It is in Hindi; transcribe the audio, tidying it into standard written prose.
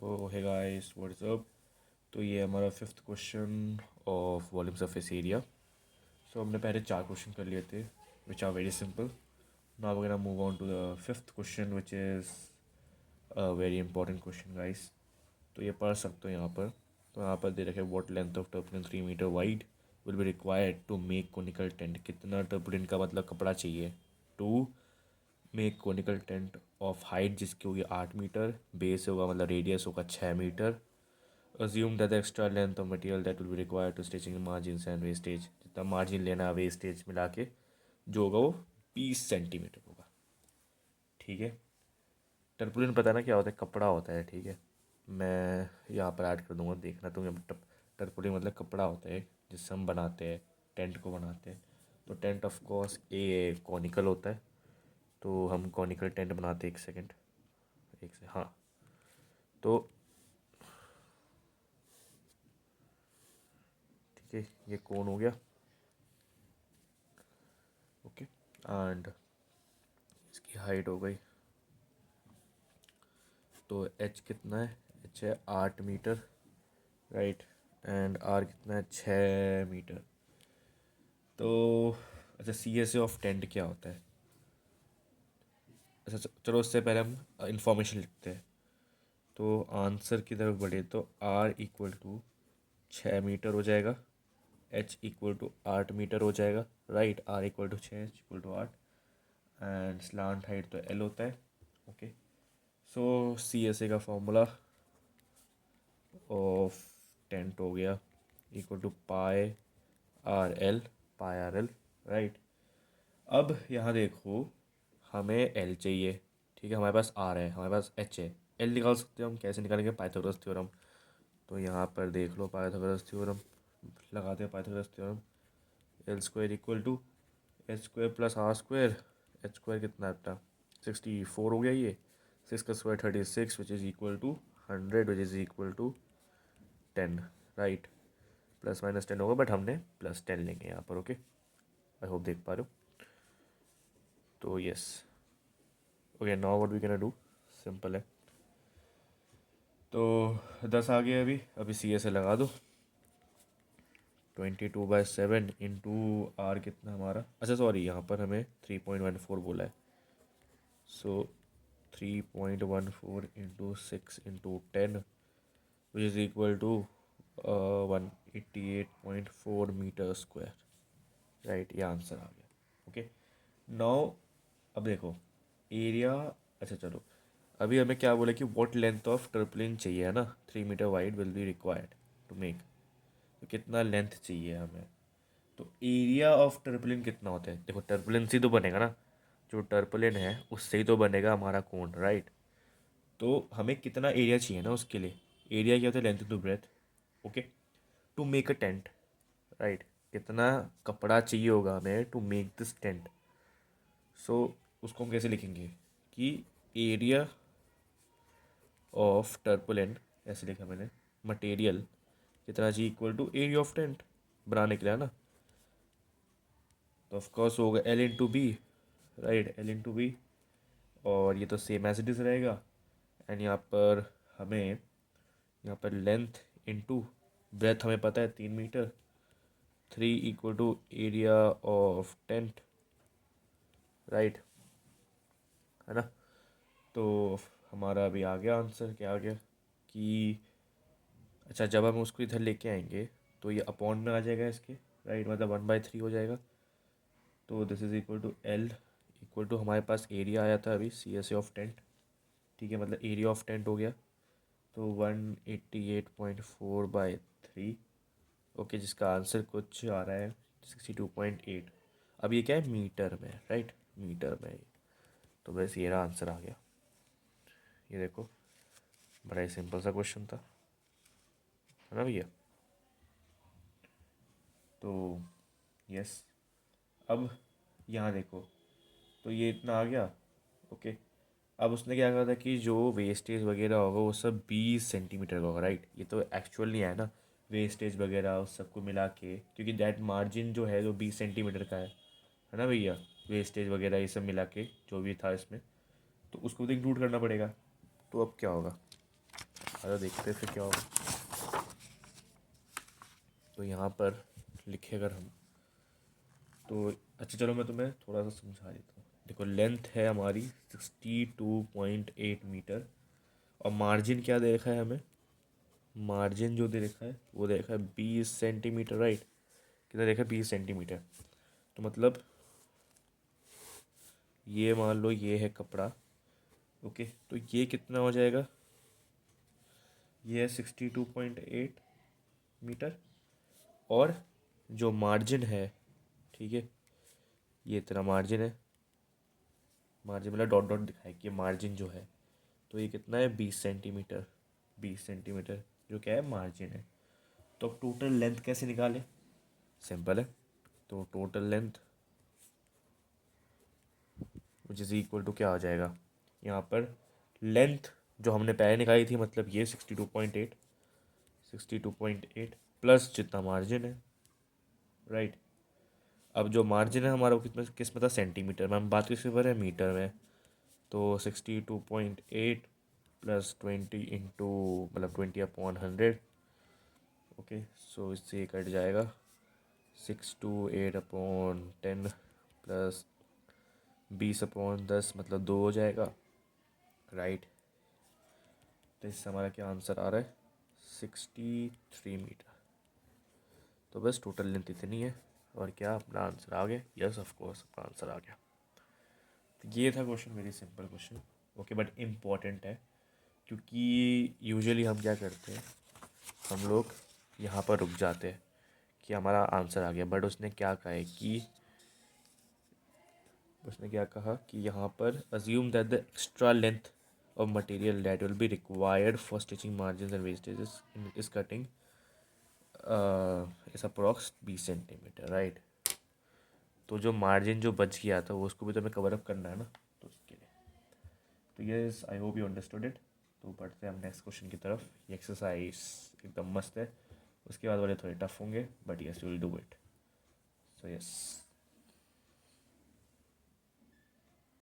Hey guys what's up. तो ये हमारा fifth question of volume surface area. So हमने पहले 4 क्वेश्चन कर लिए थे which are very simple. Now we gonna move on to the fifth question which is a very important question guys. तो ये पढ़ सकते हो यहाँ पर। तो यहाँ पर दे रखे what length of tarpaulin 3 metre wide will be required to make conical tent. कितना टर्पुलिन का मतलब कपड़ा चाहिए to make conical tent of height जिसकी होगी 8 मीटर, बेस होगा मतलब रेडियस होगा 6 metre. Assume that the extra length of material that will be required to stitching margin and wastage. जितना मार्जिन लेना है वेस्टेज मिला के जो होगा वो 20 सेंटीमीटर होगा। ठीक है, टर्पुलिन पता है ना क्या होता है, कपड़ा होता है। ठीक है, मैं यहाँ पर ऐड कर दूंगा, देखना तुम। टर्पुलिन मतलब कपड़ा होता है जिससे हम बनाते हैं, टेंट को बनाते हैं। तो tent of course A conical होता है, तो हम कॉनिकल टेंट बनाते हैं। एक सेकेंड, एक से हाँ। तो ठीक है, ये कौन हो गया। ओके, एंड इसकी हाइट हो गई। तो एच कितना है, एच है 8 मीटर, राइट। एंड आर कितना है 6 मीटर। तो अच्छा, C S A of tent क्या होता है। अच्छा चलो, उससे पहले हम इंफॉर्मेशन लिखते हैं। तो आंसर की तरफ बढ़े तो आर इक्वल टू 6 मीटर हो जाएगा, एच इक्वल टू 8 मीटर हो जाएगा, right. R equal to 6, H equal to 8, and slant height तो एल होता है। ओके, सो सी एस ए का फॉर्मूला ऑफ टेंट हो गया equal to pi R L, pi R L, right. अब यहाँ देखो, हमें एल चाहिए। ठीक है, हमारे पास आर है, हमारे पास एच है। एल निकाल सकते हो हम, कैसे निकालेंगे, पाइथागोरस थ्योरम। तो यहाँ पर देख लो, पाइथागोरस थ्योरम लगाते हैं। Pythagoras theorem, L square equal to H square plus R square. H square कितना आता, 64 हो गया ये। 6 का square 36 which is equal to 100 which is equal to 10, right. Plus minus 10 होगा बट हमने +10 लेंगे यहाँ पर। ओके, आई होप देख पा रहे हो। तो yes, okay, now what we can do, simple है। तो 10 आ गया, अभी सी एस ए लगा दो। 22/7 इंटू आर कितना हमारा, अच्छा सॉरी, यहाँ पर हमें 3.14 बोला है। So 3.14 into 6 into 10 which is equal to 188.4 metre square, right. ये आंसर आ गया। ओके, नाउ अब देखो एरिया। अच्छा चलो, अभी हमें क्या बोला कि व्हाट लेंथ ऑफ टर्पलिन चाहिए, है ना। 3 metre wide will be required to make. तो कितना लेंथ चाहिए हमें। तो एरिया ऑफ टर्पलिन कितना होता है, देखो टर्पलिन से ही तो बनेगा ना, जो टर्पलिन है उससे ही तो बनेगा हमारा कोन, राइट। तो हमें कितना एरिया चाहिए ना उसके लिए। एरिया क्या होता है, length to breadth. Okay, to make a tent, right. कितना कपड़ा चाहिए होगा हमें to make this tent. So उसको हम कैसे लिखेंगे कि एरिया ऑफ टर्पलिन, ऐसे लिखा मैंने, मटेरियल कितना चाहिए equal to area of tent बनाने के लिए, है ना। तो ऑफकोर्स होगा L into B, right, L into B. और ये तो सेम एज इट इज़ रहेगा। एंड यहाँ पर हमें, यहाँ पर लेंथ इंटू ब्रेथ हमें पता है 3 metre, 3 equal to area of tent, right, है ना। तो हमारा अभी आ गया आंसर, क्या आ गया कि अच्छा, जब हम उसको इधर लेके आएंगे तो ये अपॉन में आ जाएगा इसके, राइट, मतलब 1/3 हो जाएगा। तो this is equal to L equal to, हमारे पास एरिया आया था अभी C S A of tent. ठीक है, मतलब एरिया ऑफ टेंट हो गया तो 188.4/3। ओके, जिसका आंसर कुछ आ रहा है 62.8। अब ये क्या है, मीटर में, राइट, मीटर में। तो बस ये रहा आंसर आ गया। ये देखो, बड़ा ही सिंपल सा क्वेश्चन था, है ना भैया। तो यस, अब यहाँ देखो, तो ये इतना आ गया। ओके, अब उसने क्या कहा था कि जो वेस्टेज वगैरह होगा वो सब 20 सेंटीमीटर का होगा, राइट। ये तो एक्चुअल नहीं है ना, वेस्टेज वगैरह उस सबको मिला के, क्योंकि दैट मार्जिन जो है वो 20 सेंटीमीटर का है ना भैया। वेस्टेज वगैरह ये सब मिला के जो भी था इसमें, तो उसको तो इंक्लूड करना पड़ेगा। तो अब क्या होगा, आगे देखते हैं फिर क्या होगा। तो यहाँ पर लिखे अगर हम, तो अच्छा चलो मैं तुम्हें थोड़ा सा समझा देता हूँ। देखो लेंथ है हमारी 62.8 मीटर, और मार्जिन क्या दे रखा है हमें, मार्जिन जो दे रखा है वो दे रखा है 20 सेंटीमीटर, राइट। कितना देखा है, 20 सेंटीमीटर। तो मतलब ये मान लो ये है कपड़ा, ओके। तो ये कितना हो जाएगा, ये है 62.8 मीटर, और जो मार्जिन है, ठीक है, ये इतना मार्जिन है, मार्जिन मतलब डॉट डॉट दिखाए कि मार्जिन जो है, तो ये कितना है 20 सेंटीमीटर, 20 सेंटीमीटर जो क्या है मार्जिन है। तो अब टोटल लेंथ कैसे निकालें, सिंपल है। तो total length which is equal to क्या हो जाएगा, यहाँ पर लेंथ जो हमने पहले निकाली थी, मतलब ये 62.8 प्लस जितना मार्जिन है, राइट। अब जो मार्जिन है हमारा वो कितना किस में था, सेंटीमीटर में, हम बात किस पर है, मीटर में। तो 62.8 प्लस 20 इंटू मतलब 20/100, ओके। सो इससे ये कट जाएगा 628/10 प्लस 20/10 मतलब 2 हो जाएगा, राइट। तो इससे हमारा क्या आंसर आ रहा है, 63 मीटर। तो बस टोटल लेंथ इतनी है, और क्या अपना आंसर आ गया, यस ऑफ कोर्स अपना आंसर आ गया। तो ये था question, very simple question, okay, but important है, क्योंकि यूजुअली हम क्या करते हैं, हम लोग यहाँ पर रुक जाते हैं कि हमारा आंसर आ गया, बट उसने क्या कहा है कि उसने क्या कहा कि यहाँ पर assume that the extra length of material that will be required for stitching margin and wastages in is cutting इस अप्रॉक्स 20 सेंटीमीटर, राइट। तो जो मार्जिन जो बच गया था वो उसको भी तो हमें कवर अप करना है ना, तो उसके लिए। तो yes, I hope you understood it. तो बढ़ते हैं हम नेक्स्ट क्वेश्चन की तरफ। ये एक्सरसाइज एकदम मस्त है, उसके बाद वाले थोड़े टफ होंगे, but yes you will do it. So yes.